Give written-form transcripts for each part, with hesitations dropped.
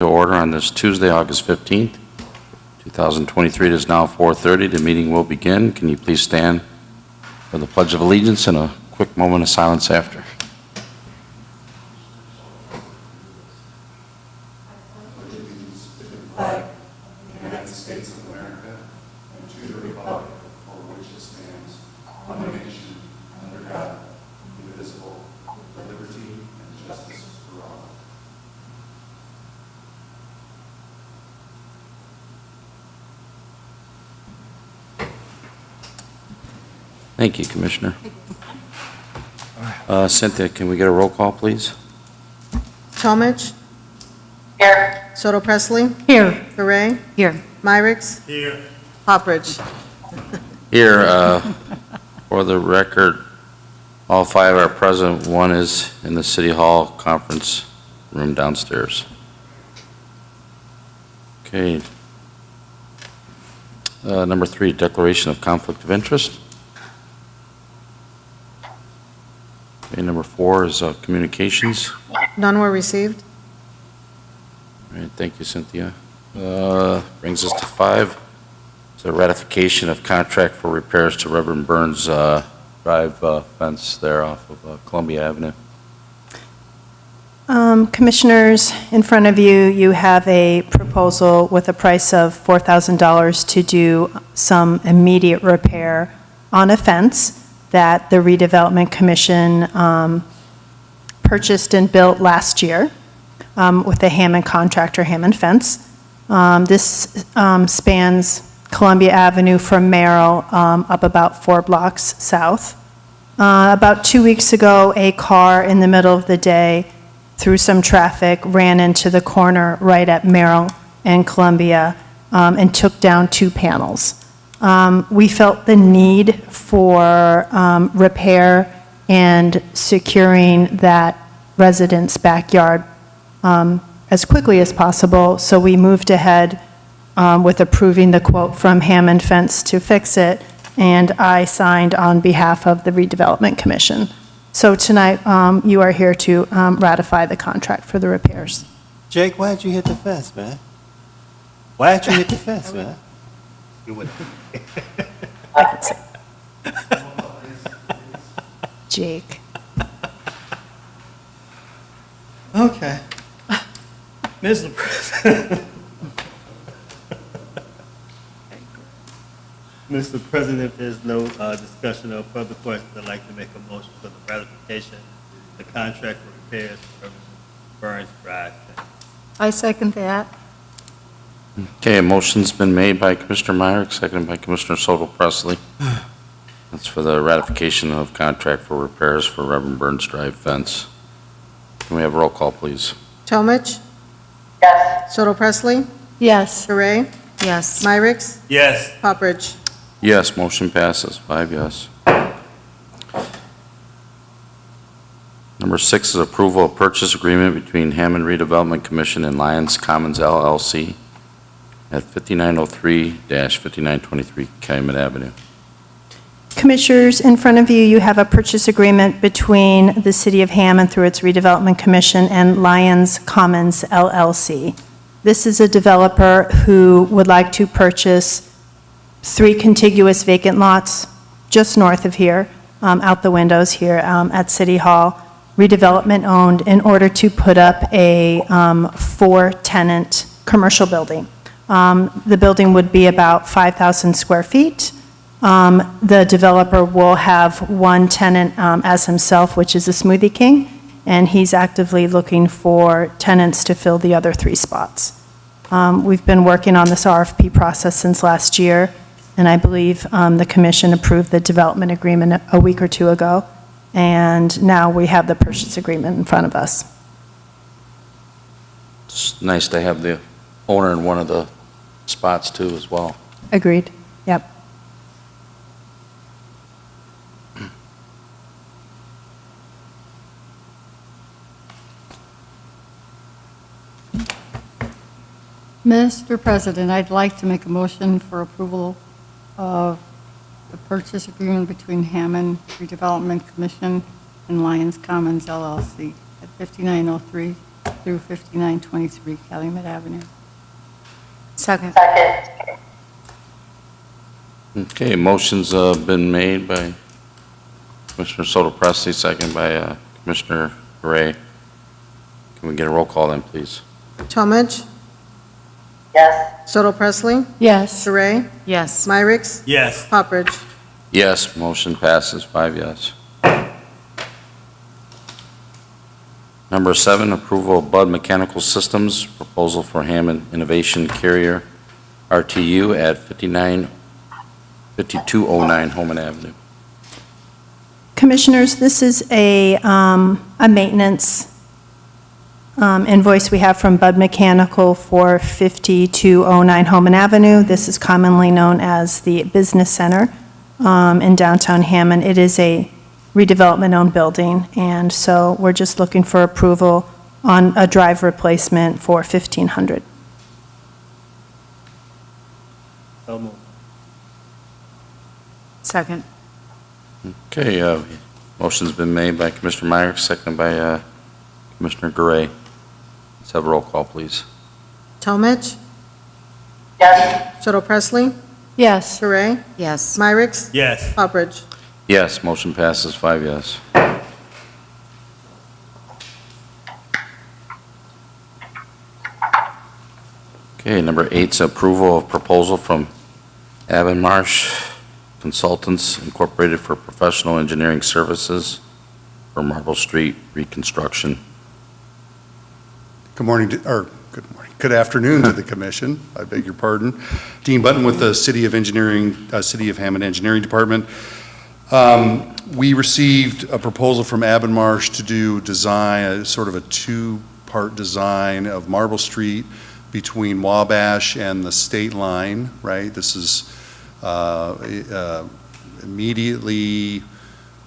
To order on this Tuesday, August 15th, 2023. It is now 4:30. The meeting will begin. Can you please stand for the Pledge of Allegiance and a quick moment of silence after? Thank you, Commissioner. Cynthia, can we get a roll call, please? Talmadge. Here. Soto Presley. Here. Hooray. Here. Myricks. Here. Hopperidge. Here, for the record, all five are present. One is in the City Hall conference room downstairs. Okay. Number 3, declaration of conflict of interest. Okay, number 4 is communications. None were received. All right, thank you, Cynthia. Brings us to 5. It's a ratification of contract for repairs to Reverend Burns Drive fence there off of Columbia Avenue. Commissioners, in front of you, you have a proposal with a price of $4,000 to do some immediate repair on a fence that the Redevelopment Commission purchased and built last year with the Hammond contractor, Hammond Fence. This spans Columbia Avenue from Merrill up about 4 blocks south. About 2 weeks ago, a car in the middle of the day, through some traffic, ran into the corner right at Merrill and Columbia and took down 2 panels. We felt the need for repair and securing that resident's backyard as quickly as possible, so we moved ahead with approving the quote from Hammond Fence to fix it, and I signed on behalf of the Redevelopment Commission. So tonight, you are here to ratify the contract for the repairs. Jake, why'd you hit the fence, man? Why'd you hit the fence, man? You wouldn't. Jake. Okay. Mr. President. Mr. President, if there's no discussion or further questions, I'd like to make a motion for the ratification of the contract for repairs for Burns Drive. I second that. Okay, a motion's been made by Commissioner Myrick, seconded by Commissioner Soto Presley. That's for the ratification of contract for repairs for Reverend Burns Drive fence. Can we have a roll call, please? Talmadge. Yes. Soto Presley. Yes. Hooray. Yes. Myricks. Yes. Hopperidge. Yes, motion passes, 5 yes. Number 6 is approval of purchase agreement between Hammond Redevelopment Commission and Lions Commons LLC at 5903-5923 Calumet Avenue. Commissioners, in front of you, you have a purchase agreement between the City of Hammond through its Redevelopment Commission and Lions Commons LLC. This is a developer who would like to purchase 3 contiguous vacant lots just north of here, out the windows here at City Hall, redevelopment owned, in order to put up a 4-tenant commercial building. The building would be about 5,000 square feet. The developer will have 1 tenant as himself, which is a Smoothie King, and he's actively looking for tenants to fill the other 3 spots. We've been working on this RFP process since last year, and I believe the commission approved the development agreement a week or 2 ago, and now we have the purchase agreement in front of us. It's nice to have the owner in one of the spots too as well. Agreed. Yep. Mr. President, I'd like to make a motion for approval of the purchase agreement between Hammond Redevelopment Commission and Lions Commons LLC at 5903 through 5923 Calumet Avenue. Second. Okay, motion's been made by Commissioner Soto Presley, second by Commissioner Gray. Can we get a roll call then, please? Talmadge. Yes. Soto Presley. Yes. Saray. Yes. Myrick. Yes. Poppridge. Yes, motion passes, 5 yes. Number 7, approval of Bud Mechanical Systems, proposal for Hammond Innovation Carrier RTU at 5209 Holman Avenue. Commissioners, this is a maintenance invoice we have from Bud Mechanical for 5209 Holman Avenue. This is commonly known as the Business Center in downtown Hammond. It is a redevelopment-owned building, and so we're just looking for approval on a drive replacement for $1,500. So moved. Second. Okay, motion's been made by Commissioner Meyer, seconded by Commissioner Gray. Let's have a roll call, please. Talmadge. Yes. Soto Presley. Yes. Saray. Yes. Myrick. Yes. Poppridge. Yes, motion passes, 5 yes. Okay, number 8's approval of proposal from Marsh Consultants Incorporated for professional engineering services for Marble Street reconstruction. Good morning, good afternoon to the commission. I beg your pardon. Dean Button with the City of Hammond Engineering Department. We received a proposal from Marsh to do design, sort of a two-part design of Marble Street between Wabash and the state line, right? This is immediately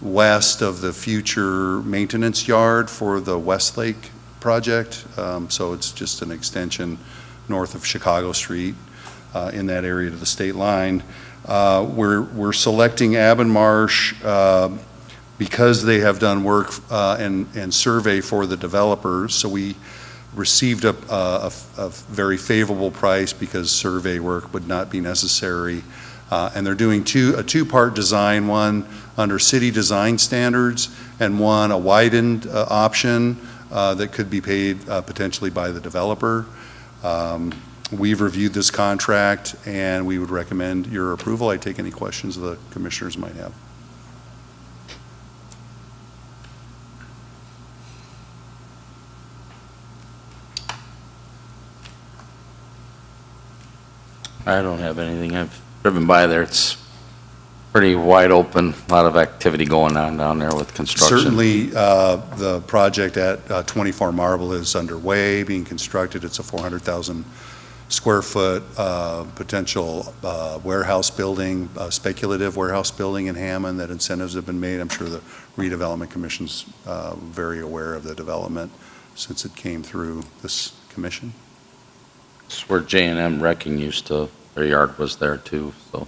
west of the future maintenance yard for the Westlake project. So it's just an extension north of Chicago Street in that area to the state line. We're selecting Marsh because they have done work and survey for the developers. So we received a very favorable price because survey work would not be necessary. And they're doing a two-part design, one under city design standards and one a widened option that could be paid potentially by the developer. We've reviewed this contract and we would recommend your approval. I take any questions the commissioners might have. I don't have anything. I've driven by there. It's pretty wide open, a lot of activity going on down there with construction. Certainly, the project at 24 Marble is underway, being constructed. It's a 400,000 square foot potential warehouse building, speculative warehouse building in Hammond that incentives have been made. I'm sure the Redevelopment Commission's very aware of the development since it came through this commission. It's where J&M Wrecking used to, their yard was there too, so.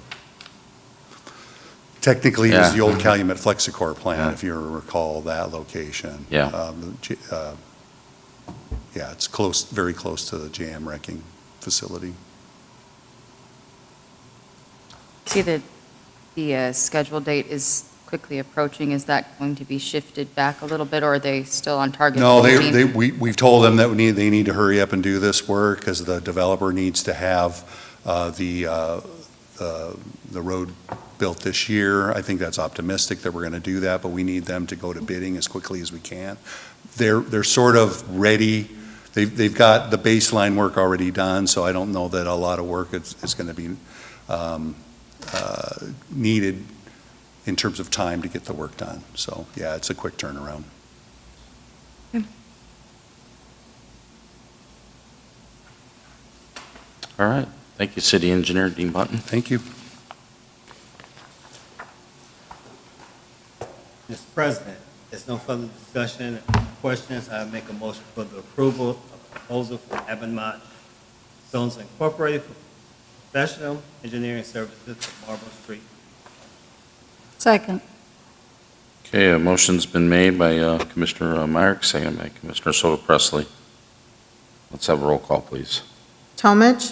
Technically, it was Yeah. the old Calumet Flexicor plant, Yeah. if you recall that location. Yeah. Yeah, it's close, very close to the JM Wrecking facility. See that the schedule date is quickly approaching. Is that going to be shifted back a little bit, or are they still on target? No, for 18? we've told them that they need to hurry up and do this work because the developer needs to have the road built this year. I think that's optimistic that we're going to do that, but we need them to go to bidding as quickly as we can. They're sort of ready. They've got the baseline work already done, so I don't know that a lot of work is going to be needed in terms of time to get the work done. So, yeah, it's a quick turnaround. All right. Thank you, City Engineer Dean Button. Thank you. Mr. President, there's no further discussion or questions. I make a motion for the approval of proposal for Hammond Zones Incorporated for professional engineering services for Marble Street. Second. Okay, a motion's been made by Commissioner Myrick, seconded by Commissioner Soto Presley. Let's have a roll call, please. Talmadge.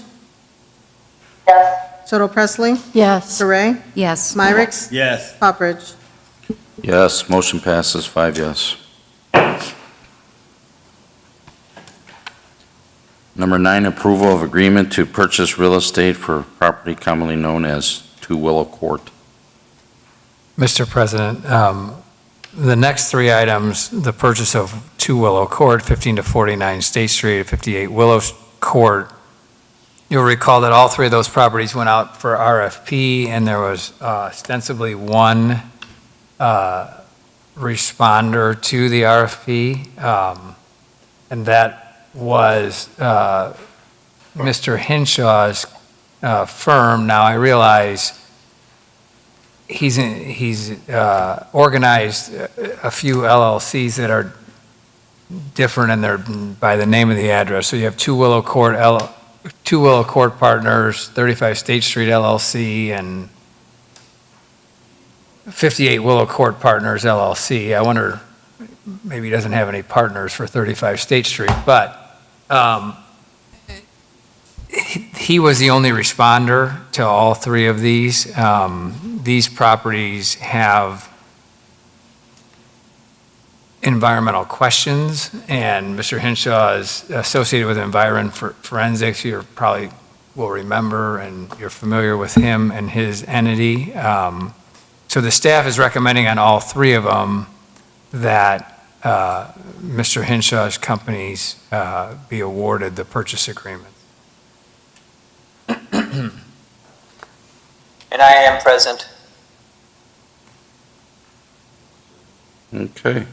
Soto Presley. Yes. Saray. Yes. Myrick. Yes. Poppridge. Yes, motion passes 5 yes. Number 9, approval of agreement to purchase real estate for property commonly known as 2 Willow Court. Mr. President, the next 3 items, the purchase of 2 Willow Court, 15 to 49 State Street, 58 Willow Court. You'll recall that all 3 of those properties went out for RFP, and there was ostensibly one responder to the RFP, and that was Mr. Henshaw's firm. Now, I realize he's organized a few LLCs that are different and they're by the name of the address. So you have 2 Willow Court Partners, 35 State Street LLC, and 58 Willow Court Partners LLC. I wonder, maybe he doesn't have any partners for 35 State Street, but he was the only responder to all 3 of these. These properties have environmental questions, and Mr. Henshaw is associated with Forensics. You probably will remember, and you're familiar with him and his entity. So the staff is recommending on all 3 of them that Mr. Henshaw's companies be awarded the purchase agreement. And I am present. Okay,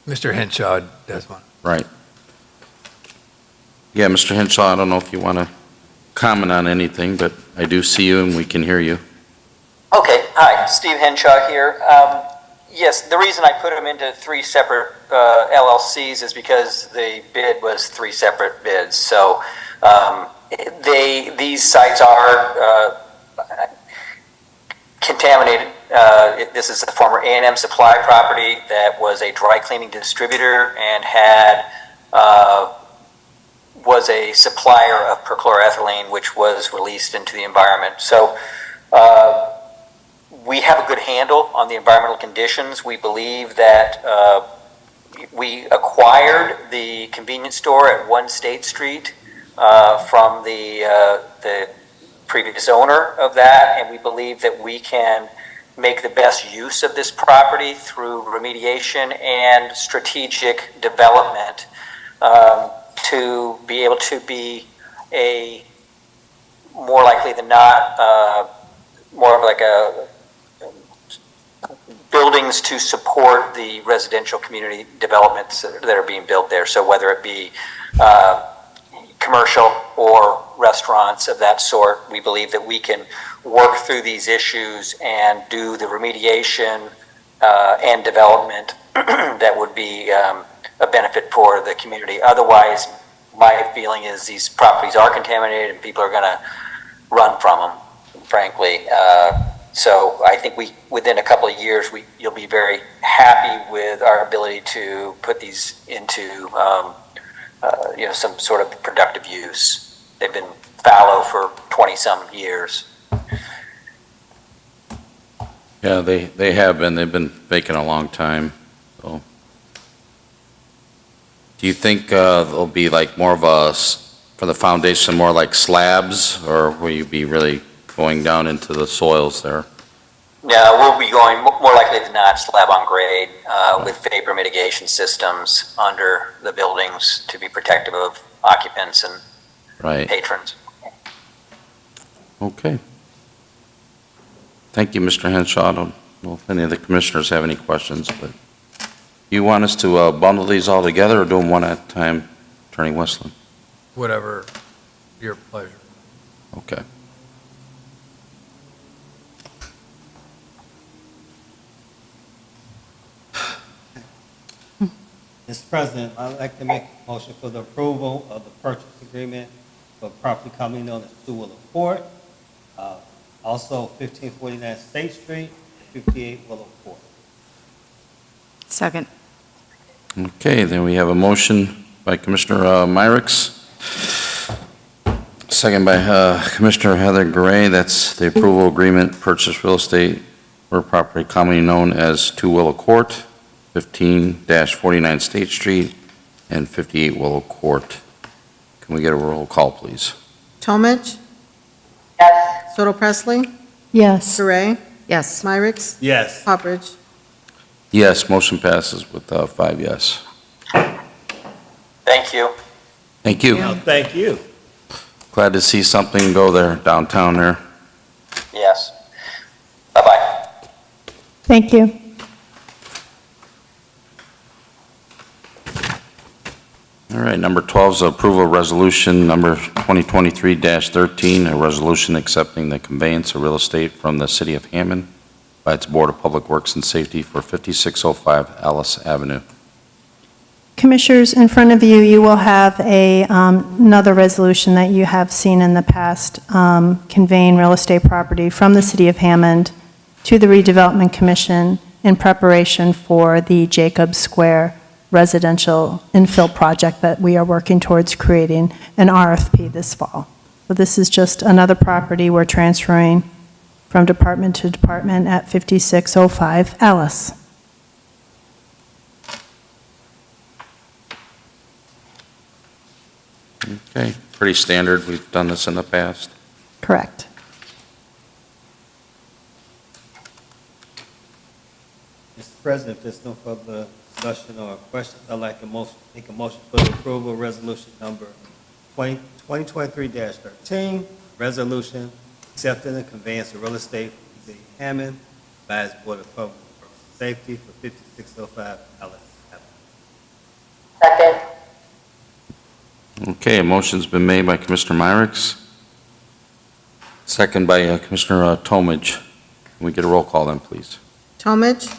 Mr. Henshaw does one. right. Yeah, Mr. Henshaw, I don't know if you want to comment on anything, but I do see you and we can hear you. Okay, hi, Steve Henshaw here. Yes, the reason I put them into 3 separate LLCs is because the bid was 3 separate bids. So these sites are contaminated. This is the former A&M Supply property that was a dry cleaning distributor and was a supplier of perchloroethylene, which was released into the environment. So we have a good handle on the environmental conditions. We believe that we acquired the convenience store at 1 State Street from the previous owner of that, and we believe that we can make the best use of this property through remediation and strategic development to be able to be a, more likely than not, more of like a buildings to support the residential community developments that are being built there. So whether it be commercial or restaurants of that sort, we believe that we can work through these issues and do the remediation and development that would be a benefit for the community. Otherwise, my feeling is these properties are contaminated and people are going to run from them, frankly. So I think within a couple of years, you'll be very happy with our ability to put these into some sort of productive use. They've been fallow for 20-some years. Yeah, they have been. They've been vacant a long time. So, do you think there'll be like more of for the foundation, more like slabs, or will you be really going down into the soils there? Yeah, we'll be going more likely than not slab on grade with vapor mitigation systems under the buildings to be protective of occupants and patrons. Okay. Thank you, Mr. Henshaw. I don't know if any of the commissioners have any questions, but you want us to bundle these all together or do them one at a time, Attorney Westland? Whatever your pleasure. Okay. Mr. President, I'd like to make a motion for the approval of the purchase agreement for property commonly known as 2 Willow Court, also 1549 State Street, 58 Willow Court. Second. Okay, then we have a motion by Commissioner Myrick's. Second by Commissioner Heather Gray. That's the approval agreement, purchase real estate or property commonly known as 2 Willow Court, 15-49 State Street, and 58 Willow Court. Can we get a roll call, please? Talmadge. Yes. Soto Presley. Yes. Gray. Yes. Myrick. Yes. Hopperidge. Yes, motion passes with 5 yes. Thank you. Thank you. No, thank you. Glad to see something go there, downtown there. Yes. Bye-bye. Thank you. All right, number 12 is approval of resolution number 2023-13, a resolution accepting the conveyance of real estate from the city of Hammond by its Board of Public Works and Safety for 5605 Alice Avenue. Commissioners, in front of you, you will have another resolution that you have seen in the past, conveying real estate property from the city of Hammond to the Redevelopment Commission in preparation for the Jacob Square residential infill project that we are working towards creating an RFP this fall. So this is just another property we're transferring from department to department at 5605 Alice. Okay, pretty standard. We've done this in the past. Correct. Mr. President, if there's no further discussion or questions, I'd like to make a motion for the approval of resolution number 2023-13, resolution accepting the conveyance of real estate from the city of Hammond by its Board of Public Works and Safety for 5605 Alice Avenue. Second. Okay, a motion's been made by Commissioner Myrick, second by Commissioner Talmadge. Can we get a roll call then, please? Talmadge.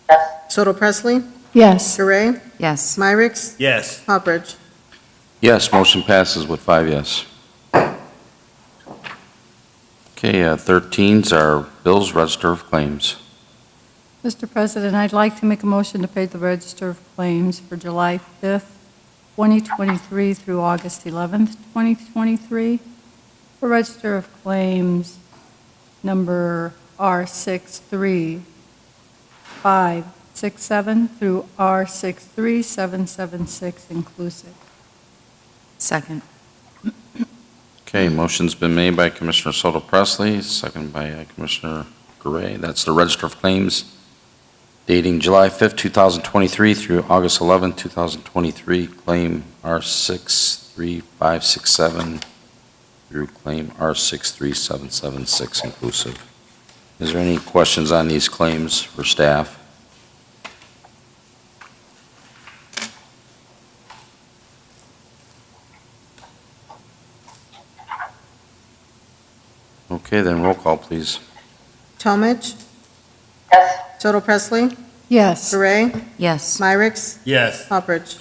Yes. Soto Presley. Yes. Gray. Yes. Myrick. Yes. Hopperidge. Yes, motion passes with 5 yes. Okay, 13's our bills, register of claims. Mr. President, I'd like to make a motion to pay the register of claims for July 5th, 2023 through August 11th, 2023. For register of claims number R63567 through R63776 inclusive. Second. Okay, motion's been made by Commissioner Soto Presley, second by Commissioner Gray. That's the register of claims dating July 5th, 2023 through August 11th, 2023. Claim R63567 through claim R63776 inclusive. Is there any questions on these claims for staff? Okay, then roll call, please. Talmadge. Yes. Soto Presley. Yes. Gray. Yes. Myrick. Yes. Hopperidge.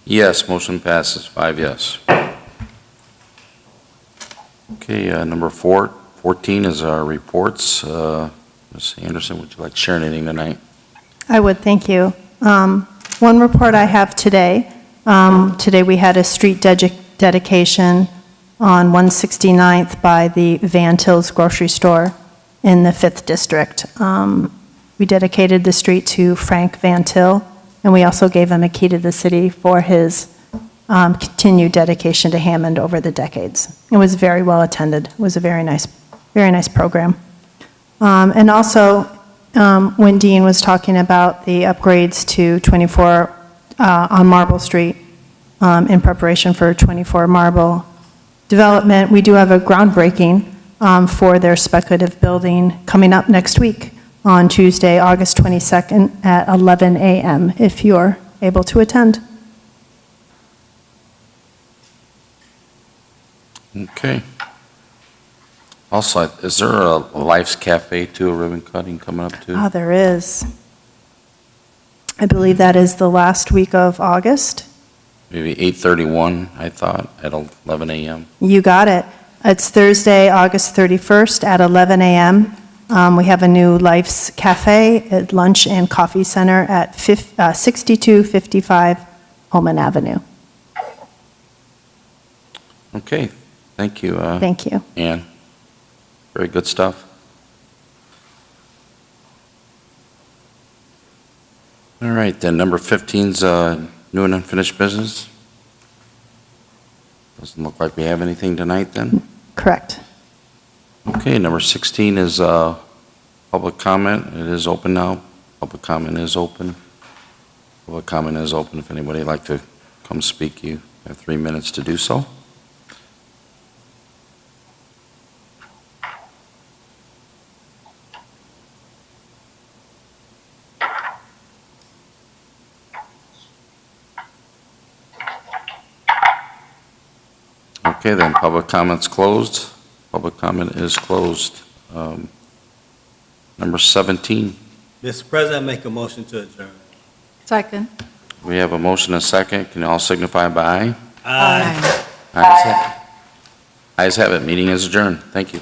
Yes, motion passes 5 yes. Okay, number 14 is our reports. Ms. Anderson, would you like to share anything tonight? I would, thank you. One report I have today. Today we had a street dedication on 169th by the Van Til's grocery store in the 5th District. We dedicated the street to Frank Van Til, and we also gave him a key to the city for his continued dedication to Hammond over the decades. It was very well attended. It was a very nice program. And also, when Dean was talking about the upgrades to 24 on Marble Street in preparation for 24 Marble development, we do have a groundbreaking for their speculative building coming up next week on Tuesday, August 22nd at 11 a.m. if you're able to attend. Okay. Also, is there a Life's Cafe too, a ribbon cutting coming up too? Ah, there is. I believe that is the last week of August. Maybe 8:31, I thought, at 11 a.m. You got it. It's Thursday, August 31st at 11 a.m. We have a new Life's Cafe at Lunch and Coffee Center at 6255 Holman Avenue. Okay, thank you, Thank you. Ann. Very good stuff. All right, then, number 15's new and unfinished business. Doesn't look like we have anything tonight, then. Correct. Okay, number 16 is public comment. It is open now. Public comment is open. Public comment is open. If anybody would like to come speak, you have 3 minutes to do so. Okay, then, public comment's closed. Public comment is closed. Number 17, Mr. President, I make a motion to adjourn. Second. we have a motion and a second. Can you all signify by aye? Aye. Ayes have it. Meeting is adjourned. Thank you.